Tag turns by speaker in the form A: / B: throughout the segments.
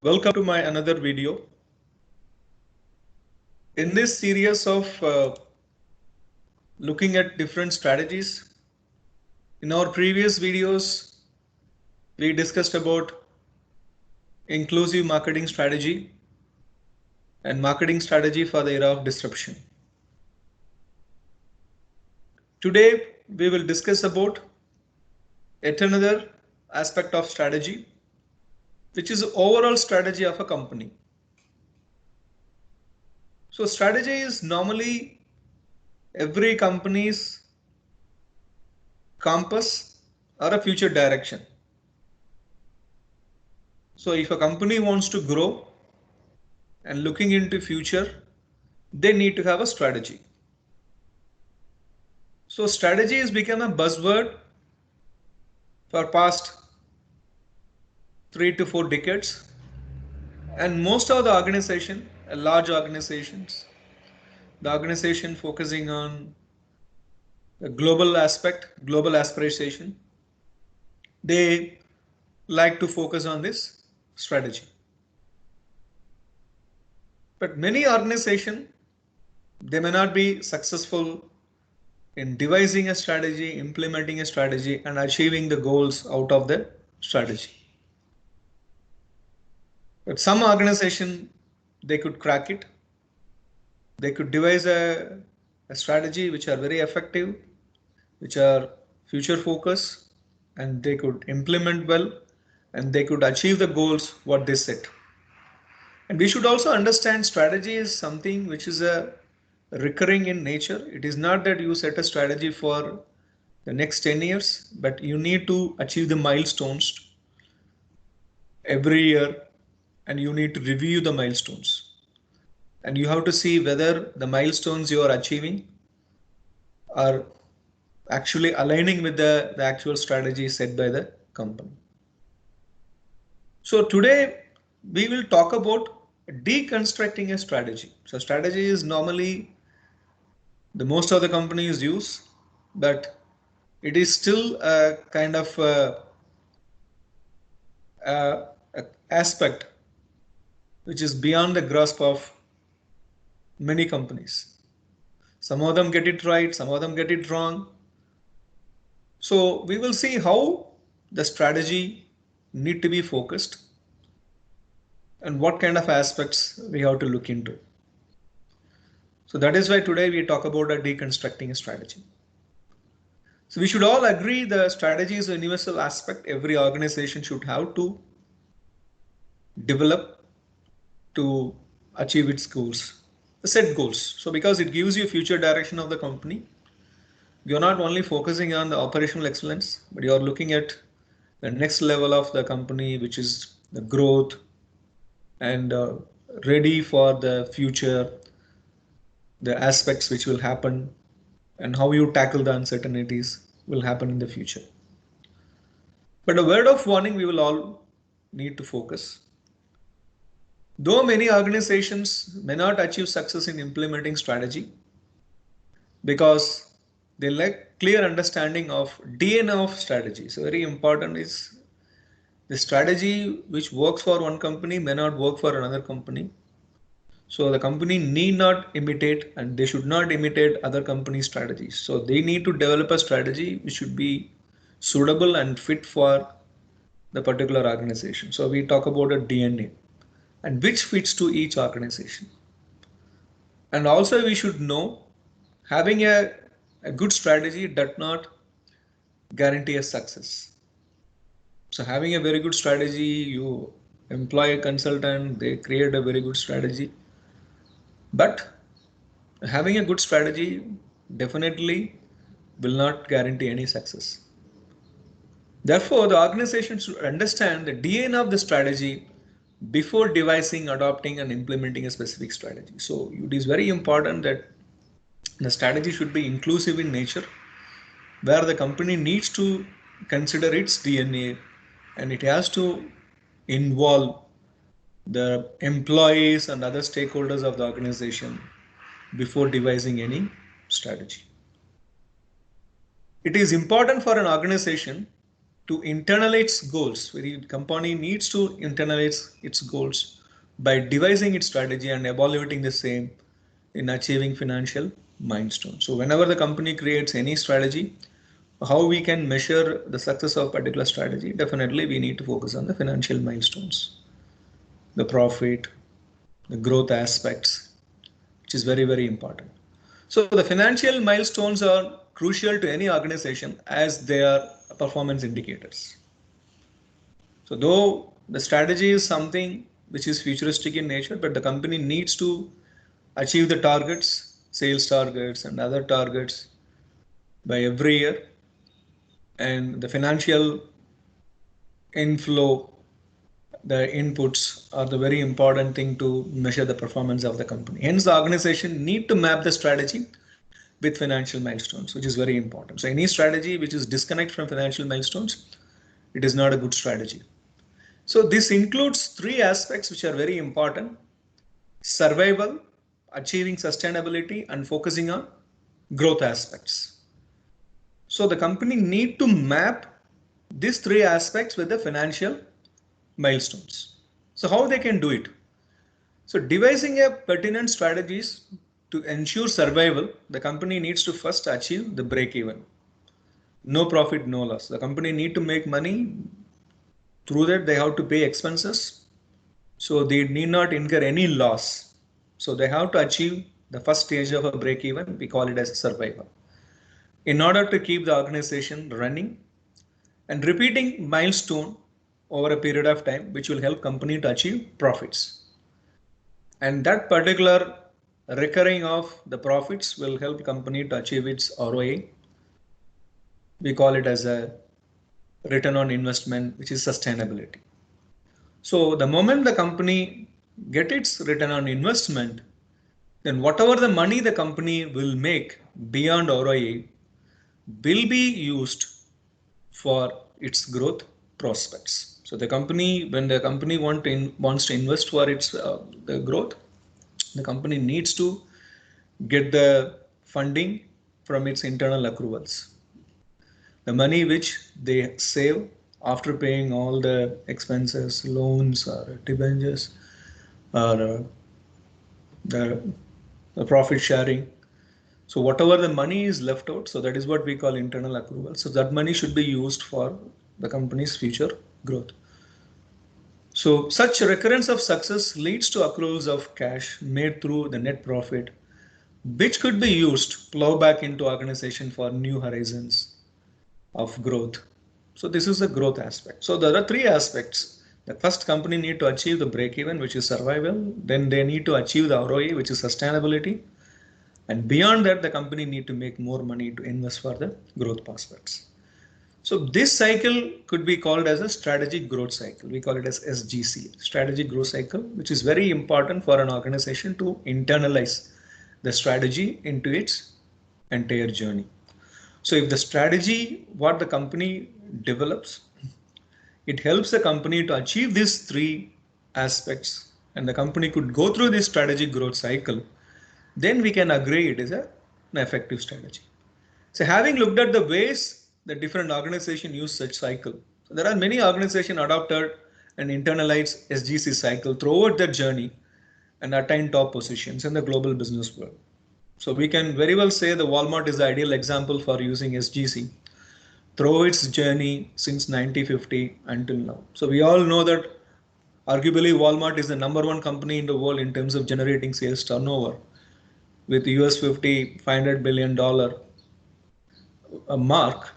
A: Welcome to my another video. In this series of looking at different strategies, in our previous videos, we discussed about inclusive marketing strategy and marketing strategy for the era of disruption. Today, we will discuss about yet another aspect of strategy, which is the overall strategy of a company. So strategy is normally every company's compass or a future direction. So if a company wants to grow and looking into future, they need to have a strategy. So strategy has become a buzzword for past 3 to 4 decades, and most of the organization, large organizations, the organization focusing on the global aspect, global aspiration, they like to focus on this strategy. But many organizations, they may not be successful in devising a strategy, implementing a strategy, and achieving the goals out of the strategy. But some organization, they could crack it. They could devise a strategy which are very effective, which are future focused, and they could implement well, and they could achieve the goals what they set. And we should also understand strategy is something which is a recurring in nature. It is not that you set a strategy for the next 10 years, but you need to achieve the milestones every year, and you need to review the milestones. And you have to see whether the milestones you are achieving are actually aligning with the actual strategy set by the company. So today we will talk about deconstructing a strategy. So strategy is normally the most of the companies use, but it is still a kind of a aspect which is beyond the grasp of many companies. Some of them get it right, some of them get it wrong. So we will see how the strategy need to be focused and what kind of aspects we have to look into. So that is why today we talk about a deconstructing a strategy. So we should all agree the strategy is a universal aspect every organization should have to develop to achieve its goals, the set goals. So because it gives you future direction of the company, you're not only focusing on the operational excellence, but you're looking at the next level of the company, which is the growth and ready for the future, the aspects which will happen and how you tackle the uncertainties will happen in the future. But a word of warning, we will all need to focus. Though many organizations may not achieve success in implementing strategy because they lack clear understanding of DNA of strategy. So very important is the strategy which works for one company may not work for another company. So the company need not imitate and they should not imitate other company strategies. So they need to develop a strategy which should be suitable and fit for the particular organization. So we talk about a DNA and which fits to each organization. And also we should know having a good strategy does not guarantee a success. So having a very good strategy, you employ a consultant, they create a very good strategy. But having a good strategy definitely will not guarantee any success. Therefore, the organization should understand the DNA of the strategy before devising, adopting, and implementing a specific strategy. So it is very important that the strategy should be inclusive in nature, where the company needs to consider its DNA and it has to involve the employees and other stakeholders of the organization before devising any strategy. It is important for an organization to internalize goals. The company needs to internalize its goals by devising its strategy and evaluating the same in achieving financial milestones. So whenever the company creates any strategy, how we can measure the success of particular strategy, definitely we need to focus on the financial milestones, the profit, the growth aspects, which is very, very important. So the financial milestones are crucial to any organization as they are performance indicators. So though the strategy is something which is futuristic in nature, but the company needs to achieve the targets, sales targets and other targets by every year, and the financial inflow, the inputs are the very important thing to measure the performance of the company. Hence the organization need to map the strategy with financial milestones, which is very important. So any strategy which is disconnect from financial milestones, it is not a good strategy. So this includes three aspects which are very important: survival, achieving sustainability, and focusing on growth aspects. So the company need to map these three aspects with the financial milestones. So how they can do it? So devising a pertinent strategies to ensure survival, the company needs to first achieve the break even. No profit, no loss. The company need to make money. Through that, they have to pay expenses. So they need not incur any loss. So they have to achieve the first stage of a break even. We call it as survival. In order to keep the organization running and repeating milestone over a period of time, which will help company to achieve profits. And that particular recurring of the profits will help company to achieve its ROI. We call it as a return on investment, which is sustainability. So the moment the company get its return on investment, then whatever the money the company will make beyond ROI will be used for its growth prospects. So the company, when the company wants to invest for its the growth, the company needs to get the funding from its internal accruals. The money which they save after paying all the expenses, loans or debentures or the profit sharing. So whatever the money is left out, so that is what we call internal accrual. So that money should be used for the company's future growth. So such recurrence of success leads to accruals of cash made through the net profit, which could be used to plow back into organization for new horizons of growth. So this is the growth aspect. So there are three aspects. The first, company need to achieve the break even, which is survival. Then they need to achieve the ROI, which is sustainability. And beyond that, the company need to make more money to invest for the growth prospects. So this cycle could be called as a strategic growth cycle. We call it as SGC, strategic growth cycle, which is very important for an organization to internalize the strategy into its entire journey. So if the strategy, what the company develops, it helps the company to achieve these three aspects, and the company could go through this strategic growth cycle, then we can agree it is an effective strategy. So having looked at the ways that different organizations use such cycle, so there are many organizations adopted and internalized SGC cycle throughout their journey and attain top positions in the global business world. So we can very well say the Walmart is the ideal example for using SGC through its journey since 1950 until now. So we all know that arguably Walmart is the #1 company in the world in terms of generating sales turnover with US $500 billion mark.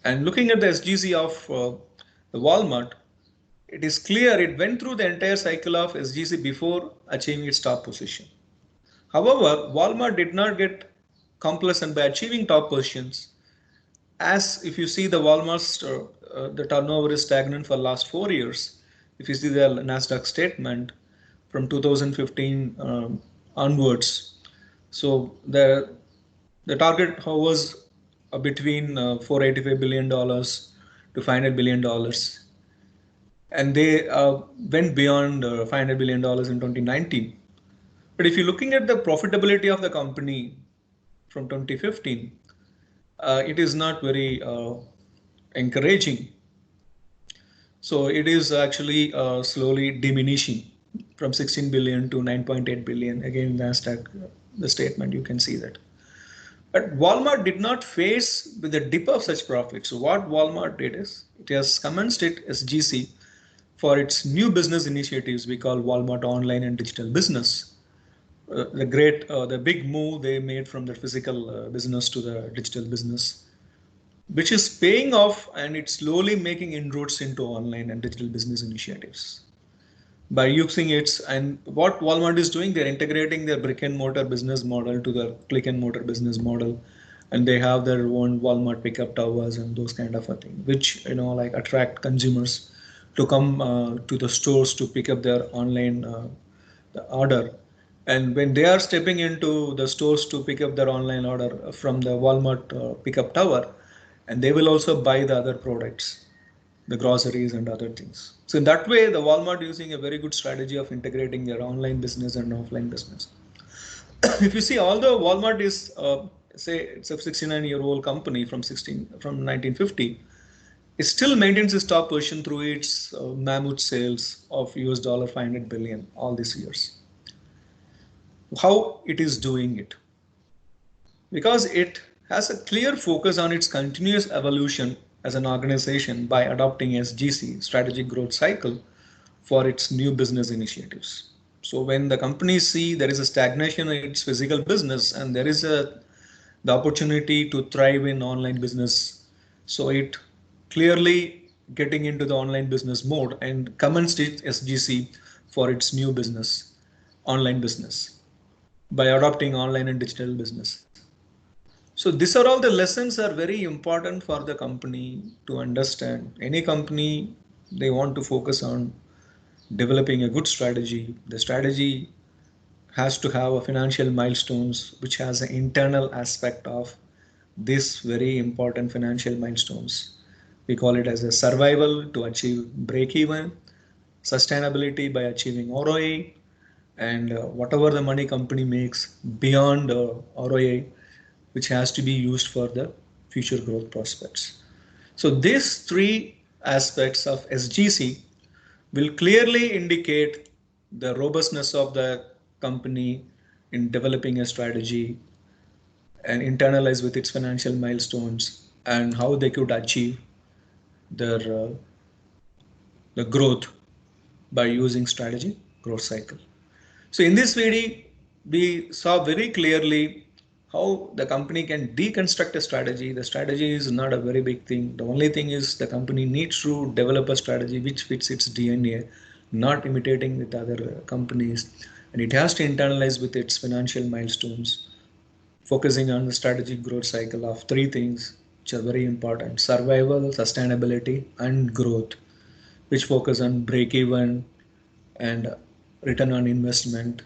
A: And looking at the SGC of the Walmart, it is clear it went through the entire cycle of SGC before achieving its top position. However, Walmart did not get complacent by achieving top positions, as if you see the Walmart's the turnover is stagnant for last 4 years. If you see the Nasdaq statement from 2015 onwards, so the target was between $485 billion to $500 billion, and they went beyond $500 billion in 2019. But if you're looking at the profitability of the company from 2015, it is not very encouraging. So it is actually slowly diminishing from 16 billion to 9.8 billion. Again, Nasdaq, the statement, you can see that. But Walmart did not face with the dip of such profits. So what Walmart did is it has commenced its SGC for its new business initiatives we call Walmart Online and Digital Business. The big move they made from the physical business to the digital business, which is paying off, and it's slowly making inroads into online and digital business initiatives by using its. And what Walmart is doing, they're integrating their brick and mortar business model to the click and mortar business model, and they have their own Walmart pickup towers and those kind of a thing, which like attract consumers to come to the stores to pick up their online the order. And when they are stepping into the stores to pick up their online order from the Walmart pickup tower, and they will also buy the other products, the groceries and other things. So in that way, the Walmart using a very good strategy of integrating their online business and offline business. If you see, although Walmart is say it's a 69-year-old company from 1950, it still maintains its top position through its mammoth sales of US dollar 500 billion all these years. How it is doing it? Because it has a clear focus on its continuous evolution as an organization by adopting SGC, strategic growth cycle, for its new business initiatives. So when the companies see there is a stagnation in its physical business and there is the opportunity to thrive in online business, so it clearly getting into the online business mode and commenced its SGC for its new business, online business, by adopting online and digital business. So these are all the lessons are very important for the company to understand. Any company, they want to focus on developing a good strategy. The strategy has to have a financial milestones, which has an internal aspect of this very important financial milestones. We call it as a survival to achieve break even, sustainability by achieving ROI, and whatever the money company makes beyond ROI, which has to be used for the future growth prospects. So these three aspects of SGC will clearly indicate the robustness of the company in developing a strategy and internalize with its financial milestones and how they could achieve their the growth by using strategy growth cycle. So in this video, we saw very clearly how the company can deconstruct a strategy. The strategy is not a very big thing. The only thing is the company needs to develop a strategy which fits its DNA, not imitating with other companies. And it has to internalize with its financial milestones, focusing on the strategic growth cycle of three things which are very important: survival, sustainability, and growth, which focus on break even and return on investment,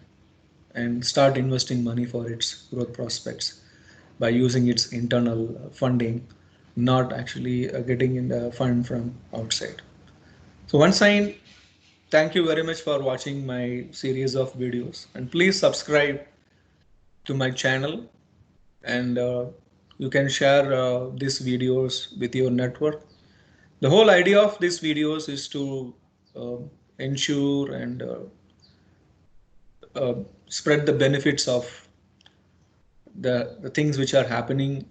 A: and start investing money for its growth prospects by using its internal funding, not actually getting in the fund from outside. So once again, thank you very much for watching my series of videos, and please subscribe to my channel, and you can share these videos with your network. The whole idea of these videos is to uh, ensure and spread the benefits of the things which are happening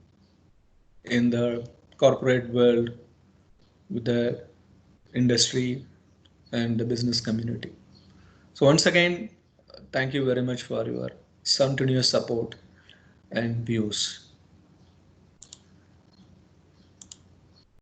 A: in the corporate world with the industry and the business community. So once again, thank you very much for your continuous support and views.